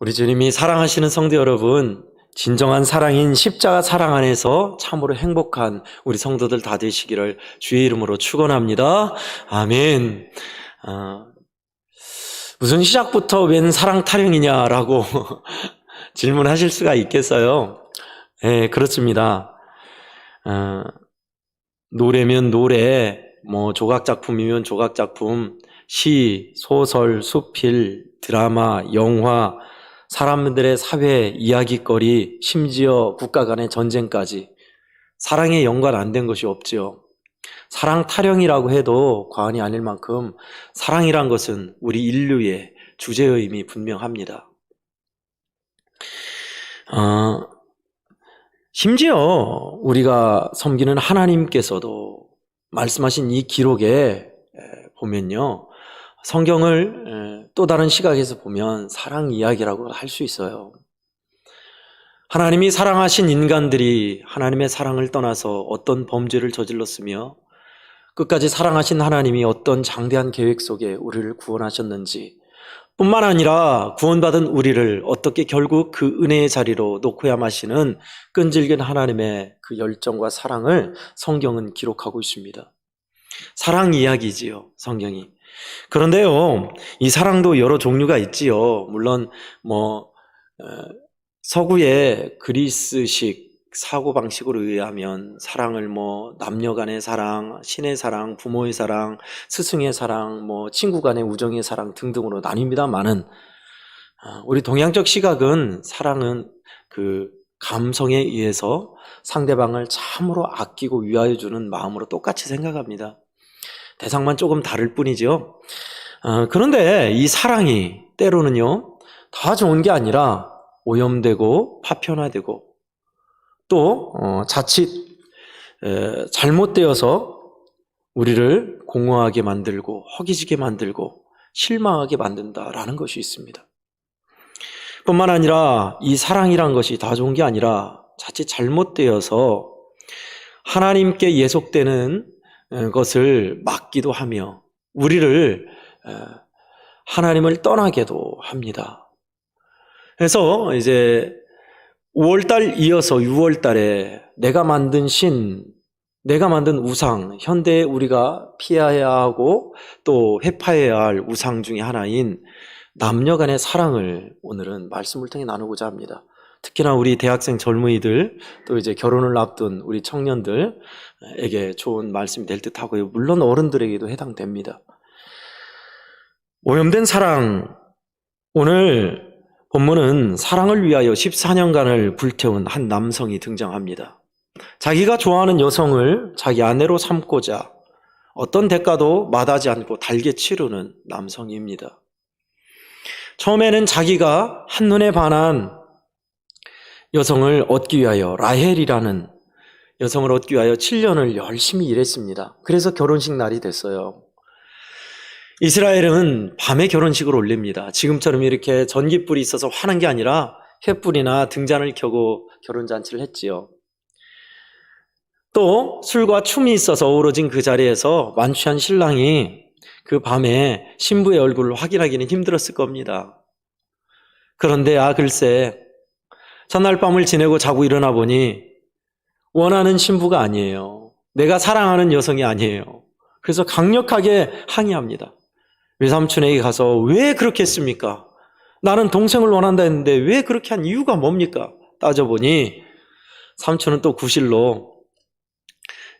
우리 주님이 사랑하시는 성도 여러분, 진정한 사랑인 십자가 사랑 안에서 참으로 행복한 우리 성도들 다 되시기를 주의 이름으로 축원합니다. 아멘. 무슨 시작부터 웬 사랑 타령이냐라고 질문하실 수가 있겠어요. 네, 그렇습니다. 노래면 노래, 조각작품이면 조각작품, 시, 소설, 수필, 드라마, 영화, 사람들의 사회 이야기거리, 심지어 국가 간의 전쟁까지 사랑에 연관 안 된 것이 없지요. 사랑 타령이라고 해도 과언이 아닐 만큼 사랑이란 것은 우리 인류의 주제의미 분명합니다. 심지어 우리가 섬기는 하나님께서도 말씀하신 이 기록에 보면요, 성경을 또 다른 시각에서 보면 사랑 이야기라고 할 수 있어요. 하나님이 사랑하신 인간들이 하나님의 사랑을 떠나서 어떤 범죄를 저질렀으며 끝까지 사랑하신 하나님이 어떤 장대한 계획 속에 우리를 구원하셨는지, 뿐만 아니라 구원받은 우리를 어떻게 결국 그 은혜의 자리로 놓고야 마시는 끈질긴 하나님의 그 열정과 사랑을 성경은 기록하고 있습니다. 사랑 이야기지요, 성경이. 그런데요, 이 사랑도 여러 종류가 있지요. 물론 서구의 그리스식 사고방식으로 의하면 사랑을 남녀 간의 사랑, 신의 사랑, 부모의 사랑, 스승의 사랑, 친구 간의 우정의 사랑 등등으로 나뉩니다마는 우리 동양적 시각은 사랑은 그 감성에 의해서 상대방을 참으로 아끼고 위하여 주는 마음으로 똑같이 생각합니다. 대상만 조금 다를 뿐이죠. 그런데 이 사랑이 때로는요, 다 좋은 게 아니라 오염되고 파편화되고 또 자칫 잘못되어서 우리를 공허하게 만들고 허기지게 만들고 실망하게 만든다라는 것이 있습니다. 뿐만 아니라 이 사랑이란 것이 다 좋은 게 아니라 자칫 잘못되어서 하나님께 예속되는 것을 막기도 하며 우리를 하나님을 떠나게도 합니다. 그래서 이제 5월달 이어서 6월달에 내가 만든 신, 내가 만든 우상, 현대에 우리가 피해야 하고 또 회파해야 할 우상 중에 하나인 남녀 간의 사랑을 오늘은 말씀을 통해 나누고자 합니다. 특히나 우리 대학생 젊은이들, 또 이제 결혼을 앞둔 우리 청년들에게 좋은 말씀이 될 듯 하고요. 물론 어른들에게도 해당됩니다. 오염된 사랑, 오늘 본문은 사랑을 위하여 14년간을 불태운 한 남성이 등장합니다. 자기가 좋아하는 여성을 자기 아내로 삼고자 어떤 대가도 마다하지 않고 달게 치르는 남성입니다. 처음에는 자기가 한눈에 반한 여성을 얻기 위하여, 라헬이라는 여성을 얻기 위하여 7년을 열심히 일했습니다. 그래서 결혼식 날이 됐어요. 이스라엘은 밤에 결혼식을 올립니다. 지금처럼 이렇게 전깃불이 있어서 화난 게 아니라 횃불이나 등잔을 켜고 결혼잔치를 했지요. 또 술과 춤이 있어서 어우러진 그 자리에서 만취한 신랑이 그 밤에 신부의 얼굴을 확인하기는 힘들었을 겁니다. 그런데 글쎄, 첫날 밤을 지내고 자고 일어나 보니 원하는 신부가 아니에요. 내가 사랑하는 여성이 아니에요. 그래서 강력하게 항의합니다. 외삼촌에게 가서 왜 그렇게 했습니까? 나는 동생을 원한다 했는데 왜 그렇게 한 이유가 뭡니까? 따져보니 삼촌은 또 구실로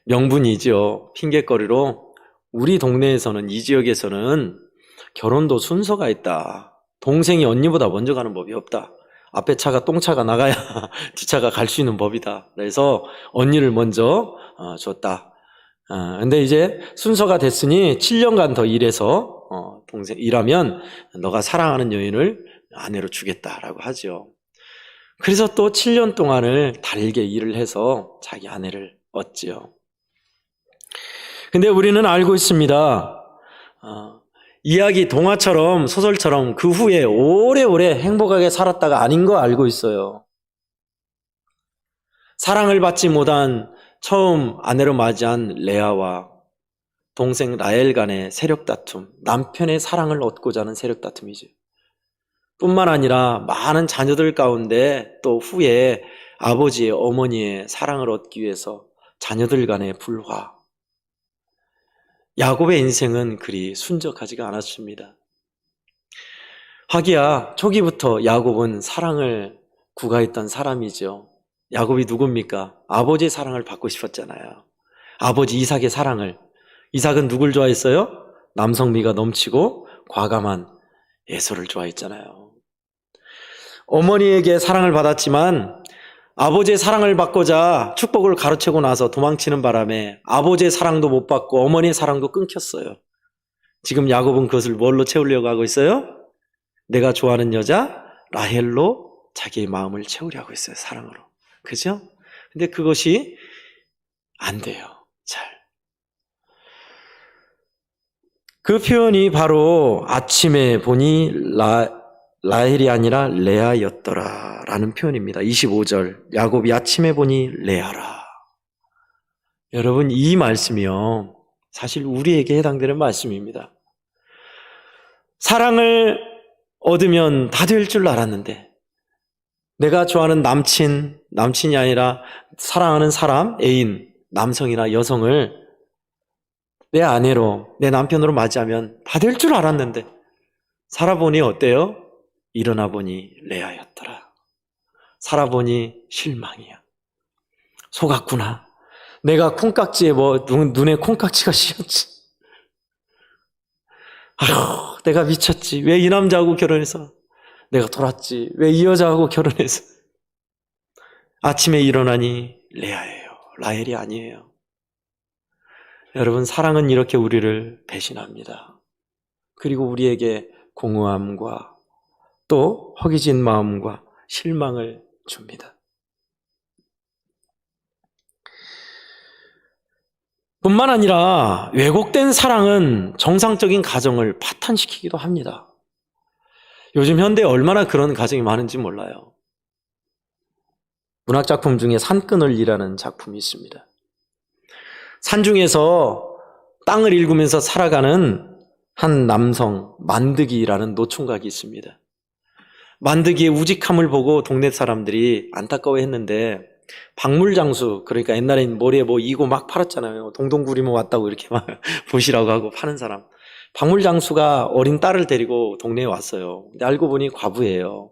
명분이죠. 핑계거리로 우리 동네에서는, 이 지역에서는 결혼도 순서가 있다. 동생이 언니보다 먼저 가는 법이 없다. 앞에 차가 똥차가 나가야 뒷차가 갈 수 있는 법이다. 그래서 언니를 먼저 줬다. 근데 이제 순서가 됐으니 7년간 더 일해서 동생 일하면 너가 사랑하는 여인을 아내로 주겠다라고 하죠. 그래서 또 7년 동안을 달게 일을 해서 자기 아내를 얻지요. 근데 우리는 알고 있습니다. 이야기 동화처럼 소설처럼 그 후에 오래오래 행복하게 살았다가 아닌 거 알고 있어요. 사랑을 받지 못한 처음 아내로 맞이한 레아와 동생 라헬 간의 세력 다툼, 남편의 사랑을 얻고자 하는 세력 다툼이죠. 뿐만 아니라 많은 자녀들 가운데 또 후에 아버지의 어머니의 사랑을 얻기 위해서 자녀들 간의 불화. 야곱의 인생은 그리 순적하지가 않았습니다. 하기야 초기부터 야곱은 사랑을 구가했던 사람이죠. 야곱이 누굽니까? 아버지의 사랑을 받고 싶었잖아요. 아버지 이삭의 사랑을. 이삭은 누굴 좋아했어요? 남성미가 넘치고 과감한 에서를 좋아했잖아요. 어머니에게 사랑을 받았지만 아버지의 사랑을 받고자 축복을 가로채고 나서 도망치는 바람에 아버지의 사랑도 못 받고 어머니의 사랑도 끊겼어요. 지금 야곱은 그것을 뭘로 채우려고 하고 있어요? 내가 좋아하는 여자 라헬로 자기의 마음을 채우려고 했어요. 사랑으로. 그죠? 근데 그것이 안 돼요. 잘. 그 표현이 바로 아침에 보니 라헬이 아니라 레아였더라 라는 표현입니다. 25절 야곱이 아침에 보니 레아라. 여러분 이 말씀이요 사실 우리에게 해당되는 말씀입니다. 사랑을 얻으면 다 될 줄 알았는데 내가 좋아하는 남친이 아니라 사랑하는 사람, 애인, 남성이나 여성을 내 아내로, 내 남편으로 맞이하면 다 될 줄 알았는데 살아보니 어때요? 일어나 보니 레아였더라. 살아보니 실망이야. 속았구나. 내가 콩깍지에 눈에 콩깍지가 씌었지. 아휴, 내가 미쳤지. 왜 이 남자하고 결혼해서? 내가 돌았지. 왜 이 여자하고 결혼해서? 아침에 일어나니 레아예요. 라헬이 아니에요. 여러분, 사랑은 이렇게 우리를 배신합니다. 그리고 우리에게 공허함과 또 허기진 마음과 실망을 줍니다. 뿐만 아니라 왜곡된 사랑은 정상적인 가정을 파탄시키기도 합니다. 요즘 현대에 얼마나 그런 가정이 많은지 몰라요. 문학작품 중에 산그늘이라는 작품이 있습니다. 산중에서 땅을 일구면서 살아가는 한 남성 만드기라는 노총각이 있습니다. 만드기의 우직함을 보고 동네 사람들이 안타까워했는데 박물장수, 그러니까 옛날엔 모래에 이고 막 팔았잖아요. 동동구리모 왔다고 이렇게 막 보시라고 하고 파는 사람. 박물장수가 어린 딸을 데리고 동네에 왔어요. 근데 알고 보니 과부예요.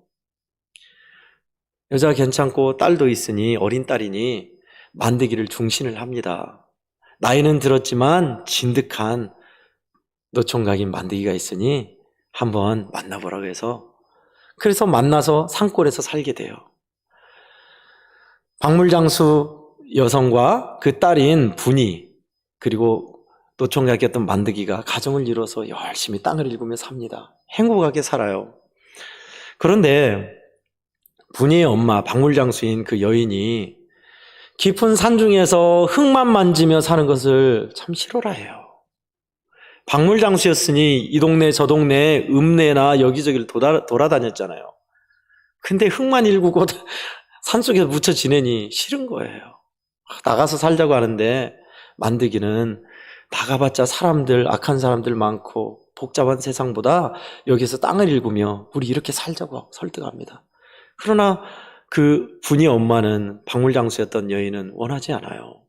여자가 괜찮고 딸도 있으니 어린 딸이니 만드기를 중신을 합니다. 나이는 들었지만 진득한 노총각인 만드기가 있으니 한번 만나보라고 해서 그래서 만나서 산골에서 살게 돼요. 박물장수 여성과 그 딸인 분이 그리고 노총각이었던 만드기가 가정을 이뤄서 열심히 땅을 일구며 삽니다. 행복하게 살아요. 그런데 분이의 엄마 박물장수인 그 여인이 깊은 산중에서 흙만 만지며 사는 것을 참 싫어라 해요. 박물장수였으니 이 동네 저 동네 읍내나 여기저기를 돌아다녔잖아요. 근데 흙만 일구고 산속에 묻혀 지내니 싫은 거예요. 나가서 살자고 하는데 만드기는 나가봤자 악한 사람들 많고 복잡한 세상보다 여기서 땅을 일구며 우리 이렇게 살자고 설득합니다. 그러나 그 분이 엄마는 박물장수였던 여인은 원하지 않아요.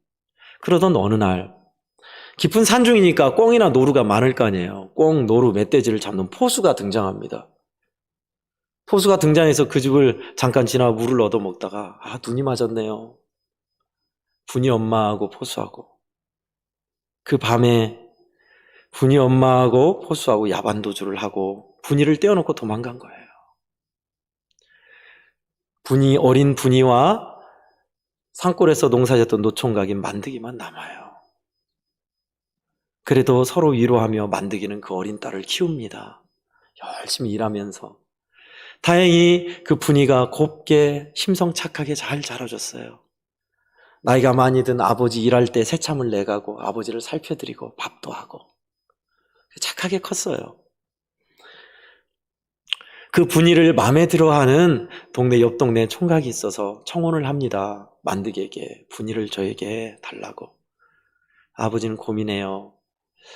그러던 어느 날 깊은 산중이니까 꿩이나 노루가 많을 거 아니에요. 꿩, 노루, 멧돼지를 잡는 포수가 등장합니다. 포수가 등장해서 그 집을 잠깐 지나 물을 얻어먹다가 눈이 맞았네요. 분이 엄마하고 포수하고 그 밤에 분이 엄마하고 포수하고 야반도주를 하고 분이를 떼어놓고 도망간 거예요. 어린 분이와 산골에서 농사졌던 노총각인 만드기만 남아요. 그래도 서로 위로하며 만드기는 그 어린 딸을 키웁니다. 열심히 일하면서. 다행히 그 분이가 곱게 심성착하게 잘 자라줬어요. 나이가 많이 든 아버지 일할 때 새참을 내가고 아버지를 살펴드리고 밥도 하고 착하게 컸어요. 그 분이를 마음에 들어하는 옆 동네 총각이 있어서 청혼을 합니다. 만드기에게 분이를 저에게 달라고. 아버지는 고민해요.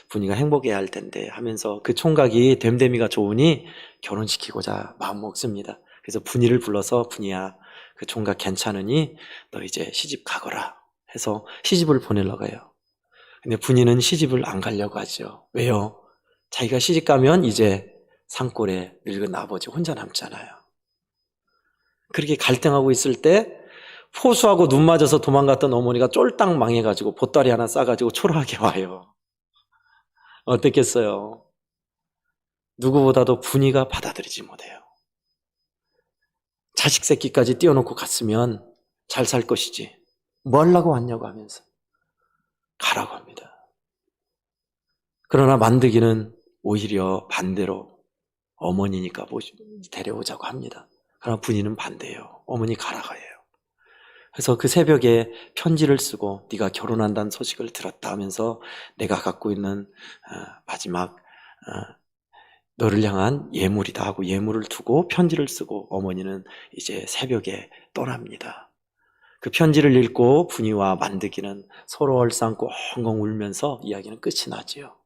분이가 행복해야 할 텐데 하면서 그 총각이 됨됨이가 좋으니 결혼시키고자 마음먹습니다. 그래서 분이를 불러서 분이야, 그 총각 괜찮으니 너 이제 시집 가거라 해서 시집을 보내려고 해요. 근데 분이는 시집을 안 가려고 하죠. 왜요? 자기가 시집 가면 이제 산골에 늙은 아버지 혼자 남잖아요. 그렇게 갈등하고 있을 때 포수하고 눈 맞아서 도망갔던 어머니가 쫄딱 망해가지고 보따리 하나 싸가지고 초라하게 와요. 어땠겠어요? 누구보다도 분이가 받아들이지 못해요. 자식 새끼까지 띄워놓고 갔으면 잘 살 것이지 뭐 하려고 왔냐고 하면서 가라고 합니다. 그러나 만드기는 오히려 반대로 어머니니까 데려오자고 합니다. 그러나 분이는 반대예요. 어머니 가라고 해요. 그래서 그 새벽에 편지를 쓰고 네가 결혼한다는 소식을 들었다 하면서 내가 갖고 있는 마지막 너를 향한 예물이다 하고 예물을 두고 편지를 쓰고 어머니는 이제 새벽에 떠납니다. 그 편지를 읽고 분이와 만드기는 서로 얼싸안고 엉엉 울면서 이야기는 끝이 나지요.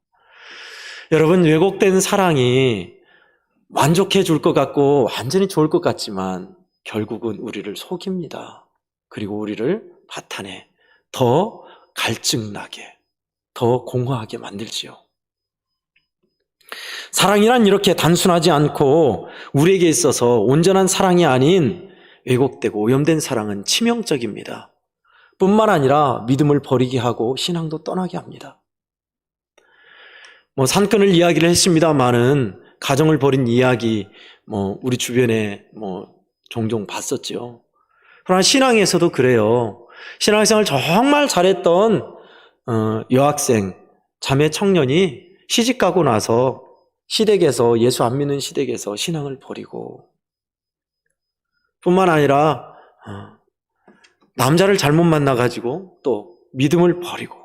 여러분, 왜곡된 사랑이 만족해 줄 것 같고 완전히 좋을 것 같지만 결국은 우리를 속입니다. 그리고 우리를 파탄에 더 갈증나게, 더 공허하게 만들지요. 사랑이란 이렇게 단순하지 않고 우리에게 있어서 온전한 사랑이 아닌 왜곡되고 오염된 사랑은 치명적입니다. 뿐만 아니라 믿음을 버리게 하고 신앙도 떠나게 합니다. 산끈을 이야기를 했습니다만은 가정을 버린 이야기 우리 주변에 종종 봤었죠. 그러나 신앙에서도 그래요. 신앙생활 정말 잘했던 여학생, 자매 청년이 시집가고 나서 시댁에서, 예수 안 믿는 시댁에서 신앙을 버리고, 뿐만 아니라 남자를 잘못 만나가지고 또 믿음을 버리고,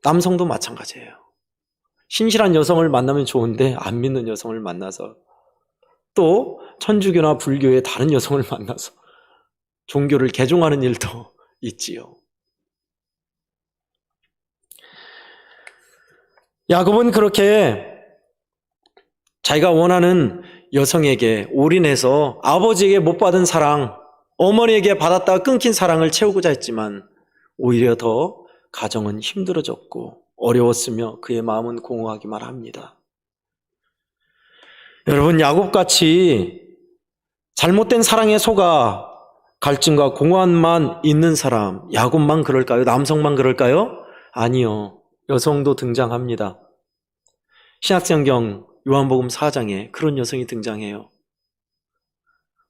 남성도 마찬가지예요. 신실한 여성을 만나면 좋은데 안 믿는 여성을 만나서, 또 천주교나 불교의 다른 여성을 만나서 종교를 개종하는 일도 있지요. 야곱은 그렇게 자기가 원하는 여성에게 올인해서 아버지에게 못 받은 사랑, 어머니에게 받았다가 끊긴 사랑을 채우고자 했지만 오히려 더 가정은 힘들어졌고 어려웠으며 그의 마음은 공허하기만 합니다. 여러분, 야곱같이 잘못된 사랑에 속아 갈증과 공허함만 있는 사람, 야곱만 그럴까요? 남성만 그럴까요? 아니요. 여성도 등장합니다. 신약성경 요한복음 4장에 그런 여성이 등장해요.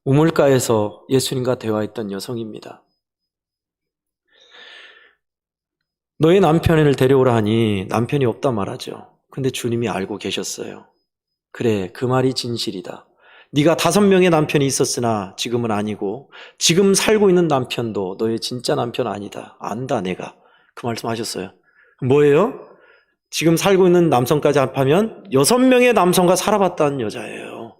우물가에서 예수님과 대화했던 여성입니다. 너의 남편을 데려오라 하니 남편이 없다 말하죠. 근데 주님이 알고 계셨어요. 그래, 그 말이 진실이다. 네가 5명의 남편이 있었으나 지금은 아니고 지금 살고 있는 남편도 너의 진짜 남편 아니다. 안다 내가. 그 말씀하셨어요. 뭐예요? 지금 살고 있는 남성까지 합하면 6명의 남성과 살아봤다는 여자예요.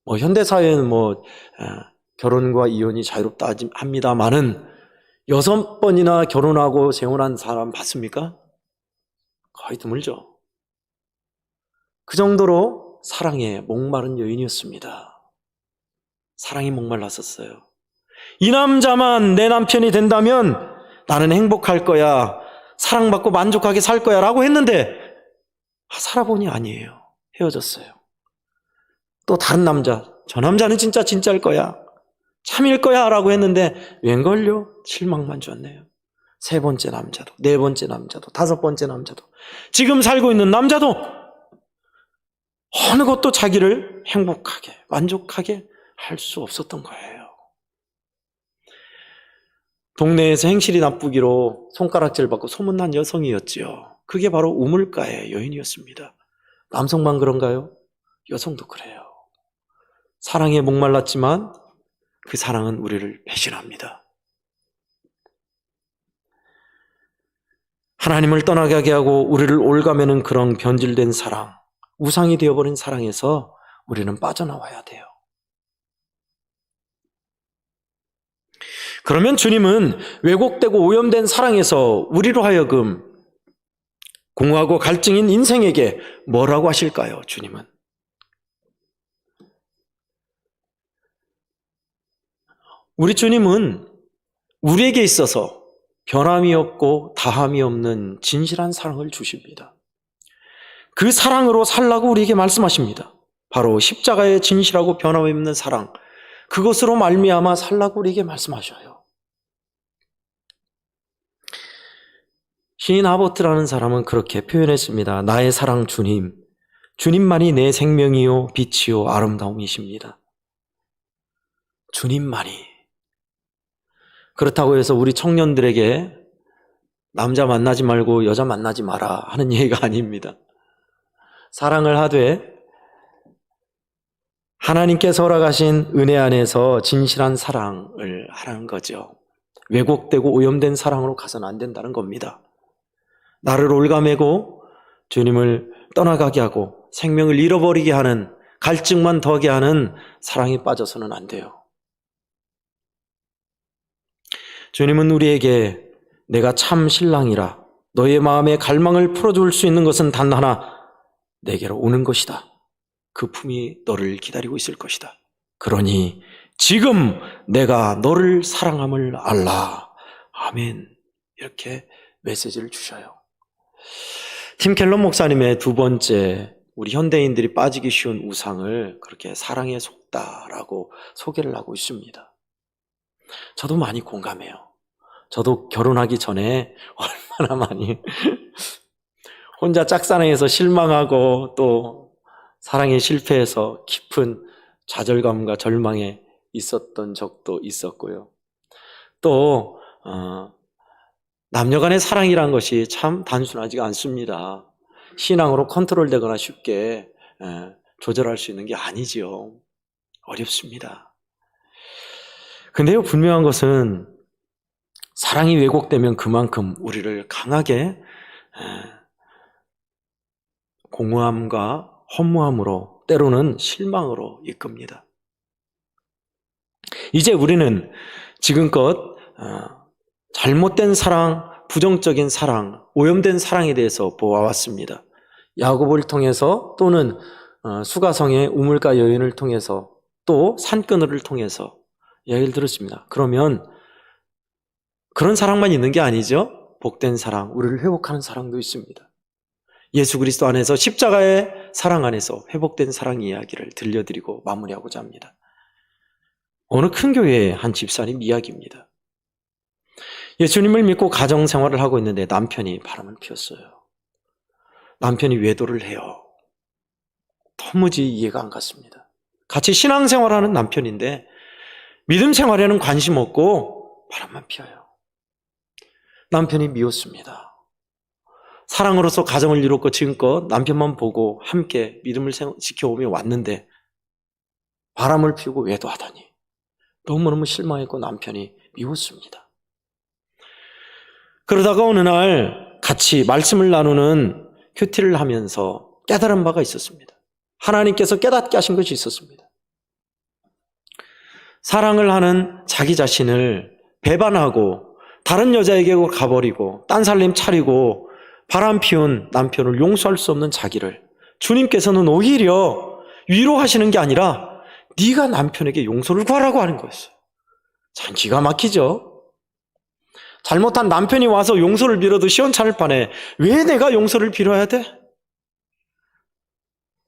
현대사회는 결혼과 이혼이 자유롭다 합니다만은 6번이나 결혼하고 재혼한 사람 봤습니까? 거의 드물죠. 그 정도로 사랑에 목마른 여인이었습니다. 사랑에 목말랐었어요. 이 남자만 내 남편이 된다면 나는 행복할 거야. 사랑받고 만족하게 살 거야 라고 했는데 살아보니 아니에요. 헤어졌어요. 또 다른 남자, 저 남자는 진짜일 거야. 참일 거야 라고 했는데 웬걸요? 실망만 줬네요. 3번째 남자도, 4번째 남자도, 5번째 남자도, 지금 살고 있는 남자도 어느 것도 자기를 행복하게, 만족하게 할 수 없었던 거예요. 동네에서 행실이 나쁘기로 손가락질 받고 소문난 여성이었지요. 그게 바로 우물가의 여인이었습니다. 남성만 그런가요? 여성도 그래요. 사랑에 목말랐지만 그 사랑은 우리를 배신합니다. 하나님을 떠나게 하고 우리를 올가매는 그런 변질된 사랑, 우상이 되어버린 사랑에서 우리는 빠져나와야 돼요. 그러면 주님은 왜곡되고 오염된 사랑에서 우리로 하여금 공허하고 갈증인 인생에게 뭐라고 하실까요, 주님은? 우리 주님은 우리에게 있어서 변함이 없고 다함이 없는 진실한 사랑을 주십니다. 그 사랑으로 살라고 우리에게 말씀하십니다. 바로 십자가의 진실하고 변함없는 사랑, 그것으로 말미암아 살라고 우리에게 말씀하셔요. 시인 아보트라는 사람은 그렇게 표현했습니다. 나의 사랑 주님, 주님만이 내 생명이요 빛이요 아름다움이십니다. 주님만이. 그렇다고 해서 우리 청년들에게 남자 만나지 말고 여자 만나지 마라 하는 얘기가 아닙니다. 사랑을 하되 하나님께서 허락하신 은혜 안에서 진실한 사랑을 하라는 거죠. 왜곡되고 오염된 사랑으로 가서는 안 된다는 겁니다. 나를 올가매고 주님을 떠나가게 하고 생명을 잃어버리게 하는, 갈증만 더하게 하는 사랑에 빠져서는 안 돼요. 주님은 우리에게 내가 참 신랑이라 너의 마음의 갈망을 풀어줄 수 있는 것은 단 하나, 내게로 오는 것이다. 그 품이 너를 기다리고 있을 것이다. 그러니 지금 내가 너를 사랑함을 알라. 아멘. 이렇게 메시지를 주셔요. 팀 켈러 목사님의 두 번째, 우리 현대인들이 빠지기 쉬운 우상을 그렇게 사랑에 속다라고 소개를 하고 있습니다. 저도 많이 공감해요. 저도 결혼하기 전에 얼마나 많이 혼자 짝사랑해서 실망하고 또 사랑에 실패해서 깊은 좌절감과 절망에 있었던 적도 있었고요. 또 남녀 간의 사랑이란 것이 참 단순하지가 않습니다. 신앙으로 컨트롤되거나 쉽게 조절할 수 있는 게 아니지요. 어렵습니다. 근데요, 분명한 것은 사랑이 왜곡되면 그만큼 우리를 강하게 공허함과 허무함으로, 때로는 실망으로 이끕니다. 이제 우리는 지금껏 잘못된 사랑, 부정적인 사랑, 오염된 사랑에 대해서 보아왔습니다. 야고보를 통해서 또는 수가성의 우물가 여인을 통해서 또 산그늘을 통해서 이야기를 들었습니다. 그러면 그런 사랑만 있는 게 아니죠. 복된 사랑, 우리를 회복하는 사랑도 있습니다. 예수 그리스도 안에서 십자가의 사랑 안에서 회복된 사랑 이야기를 들려드리고 마무리하고자 합니다. 어느 큰 교회의 한 집사님 이야기입니다. 예수님을 믿고 가정생활을 하고 있는데 남편이 바람을 피웠어요. 남편이 외도를 해요. 도무지 이해가 안 갔습니다. 같이 신앙생활하는 남편인데 믿음 생활에는 관심 없고 바람만 피워요. 남편이 미웠습니다. 사랑으로서 가정을 이뤘고 지금껏 남편만 보고 함께 믿음을 지켜오며 왔는데 바람을 피우고 외도하다니 너무너무 실망했고 남편이 미웠습니다. 그러다가 어느 날 같이 말씀을 나누는 큐티를 하면서 깨달은 바가 있었습니다. 하나님께서 깨닫게 하신 것이 있었습니다. 사랑을 하는 자기 자신을 배반하고 다른 여자에게 가버리고 딴 살림 차리고 바람 피운 남편을 용서할 수 없는 자기를 주님께서는 오히려 위로하시는 게 아니라 네가 남편에게 용서를 구하라고 하는 거였어요. 참 기가 막히죠. 잘못한 남편이 와서 용서를 빌어도 시원찮을 판에 왜 내가 용서를 빌어야 돼?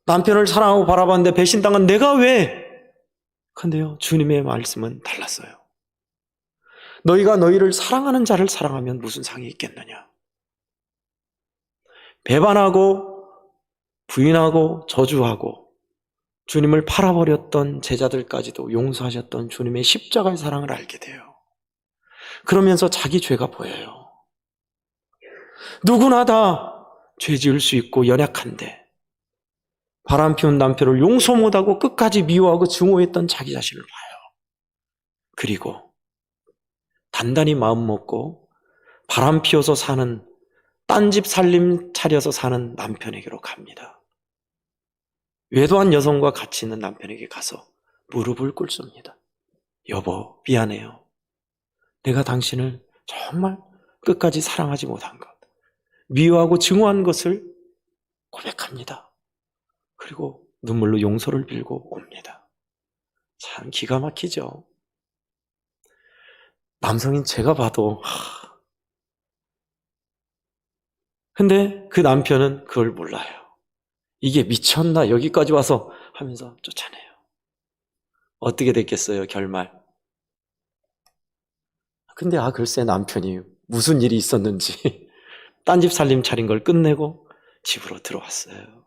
남편을 사랑하고 바라봤는데 배신당한 내가 왜? 근데요, 주님의 말씀은 달랐어요. 너희가 너희를 사랑하는 자를 사랑하면 무슨 상이 있겠느냐? 배반하고 부인하고 저주하고 주님을 팔아버렸던 제자들까지도 용서하셨던 주님의 십자가의 사랑을 알게 돼요. 그러면서 자기 죄가 보여요. 누구나 다 죄 지을 수 있고 연약한데 바람 피운 남편을 용서 못하고 끝까지 미워하고 증오했던 자기 자신을 봐요. 그리고 단단히 마음 먹고 바람 피워서 사는, 딴집 살림 차려서 사는 남편에게로 갑니다. 외도한 여성과 같이 있는 남편에게 가서 무릎을 꿇습니다. 여보, 미안해요. 내가 당신을 정말 끝까지 사랑하지 못한 것, 미워하고 증오한 것을 고백합니다. 그리고 눈물로 용서를 빌고 옵니다. 참 기가 막히죠. 남성인 제가 봐도 근데 그 남편은 그걸 몰라요. 이게 미쳤나 여기까지 와서 하면서 쫓아내요. 어떻게 됐겠어요 결말? 근데 글쎄 남편이 무슨 일이 있었는지 딴집 살림 차린 걸 끝내고 집으로 들어왔어요.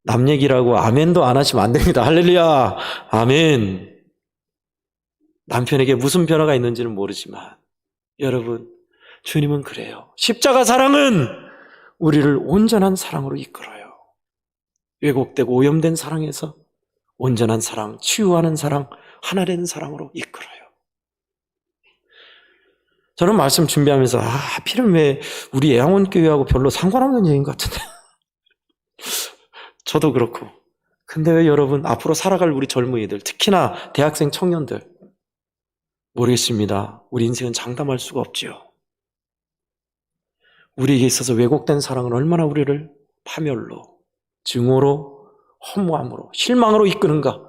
남 얘기라고 아멘도 안 하시면 안 됩니다. 할렐루야 아멘. 남편에게 무슨 변화가 있는지는 모르지만 여러분 주님은 그래요. 십자가 사랑은 우리를 온전한 사랑으로 이끌어요. 왜곡되고 오염된 사랑에서 온전한 사랑, 치유하는 사랑, 하나 된 사랑으로 이끌어요. 저는 말씀 준비하면서 하필은 왜 우리 애양원교회하고 별로 상관없는 얘기인 것 같은데 저도 그렇고 근데 왜 여러분 앞으로 살아갈 우리 젊은이들 특히나 대학생 청년들 모르겠습니다. 우리 인생은 장담할 수가 없지요. 우리에게 있어서 왜곡된 사랑은 얼마나 우리를 파멸로, 증오로, 허무함으로, 실망으로 이끄는가.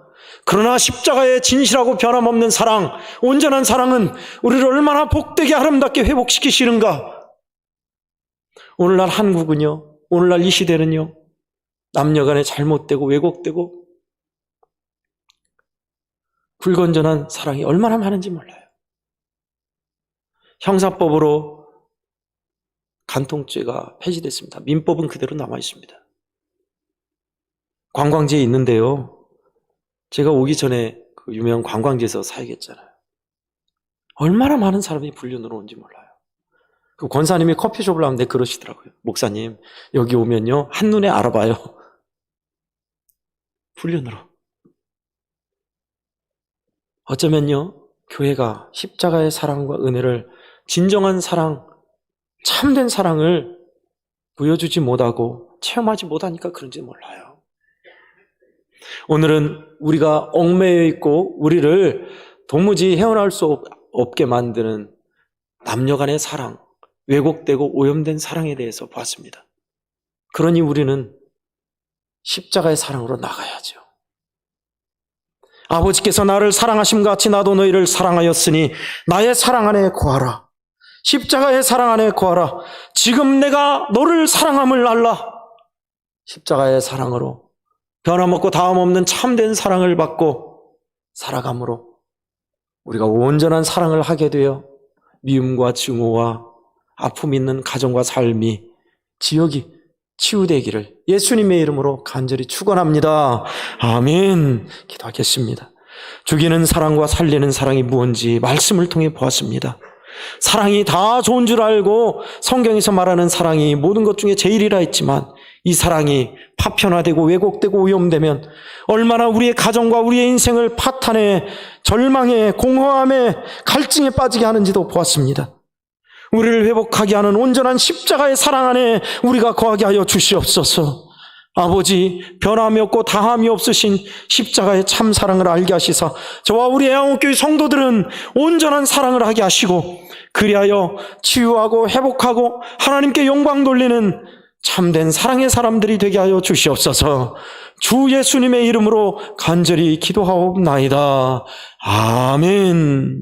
그러나 십자가의 진실하고 변함없는 사랑, 온전한 사랑은 우리를 얼마나 복되게 아름답게 회복시키시는가. 오늘날 한국은요, 오늘날 이 시대는요, 남녀간에 잘못되고 왜곡되고 불건전한 사랑이 얼마나 많은지 몰라요. 형사법으로 간통죄가 폐지됐습니다. 민법은 그대로 남아 있습니다. 관광지에 있는데요. 제가 오기 전에 그 유명한 관광지에서 사역했잖아요. 얼마나 많은 사람이 불륜으로 온지 몰라요. 그 권사님이 커피숍을 하는데 그러시더라고요. 목사님, 여기 오면요, 한눈에 알아봐요. 불륜으로. 어쩌면요, 교회가 십자가의 사랑과 은혜를 진정한 사랑, 참된 사랑을 보여주지 못하고 체험하지 못하니까 그런지 몰라요. 오늘은 우리가 얽매여 있고 우리를 도무지 헤어나올 수 없게 만드는 남녀 간의 사랑, 왜곡되고 오염된 사랑에 대해서 봤습니다. 그러니 우리는 십자가의 사랑으로 나가야죠. 아버지께서 나를 사랑하심과 같이 나도 너희를 사랑하였으니 나의 사랑 안에 거하라. 십자가의 사랑 안에 거하라. 지금 내가 너를 사랑함을 알라. 십자가의 사랑으로 변함없고 다음없는 참된 사랑을 받고 살아감으로 우리가 온전한 사랑을 하게 되어 미움과 증오와 아픔 있는 가정과 삶이 지역이 치유되기를 예수님의 이름으로 간절히 축원합니다. 아멘. 기도하겠습니다. 죽이는 사랑과 살리는 사랑이 무엇인지 말씀을 통해 보았습니다. 사랑이 다 좋은 줄 알고 성경에서 말하는 사랑이 모든 것 중에 제일이라 했지만 이 사랑이 파편화되고 왜곡되고 오염되면 얼마나 우리의 가정과 우리의 인생을 파탄에 절망에 공허함에 갈증에 빠지게 하는지도 보았습니다. 우리를 회복하게 하는 온전한 십자가의 사랑 안에 우리가 거하게 하여 주시옵소서. 아버지, 변함이 없고 다함이 없으신 십자가의 참 사랑을 알게 하시사 저와 우리 애양원교회 성도들은 온전한 사랑을 하게 하시고 그리하여 치유하고 회복하고 하나님께 영광 돌리는 참된 사랑의 사람들이 되게 하여 주시옵소서. 주 예수님의 이름으로 간절히 기도하옵나이다. 아멘.